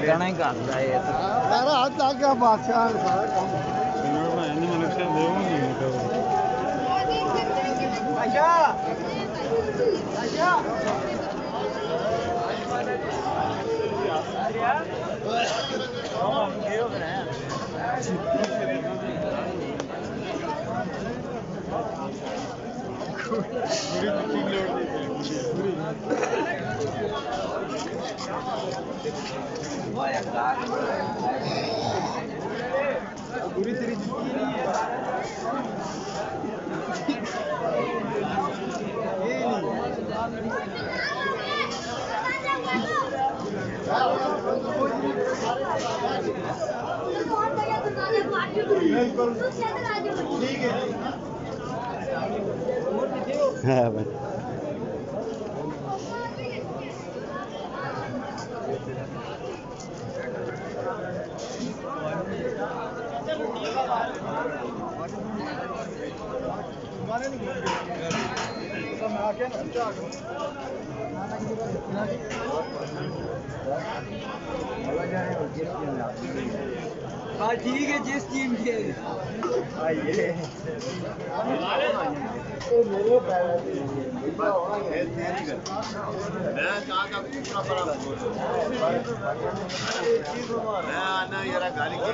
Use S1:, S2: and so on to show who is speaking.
S1: गणा ही करता है
S2: सारा हाथ आके बादशाह ने सारा काम अच्छा अच्छा पूरी तेरी ठीक है हाँ ठीक है जिस टीम के आइए मैं कहाँ का पूरा मैं आना यार गाली के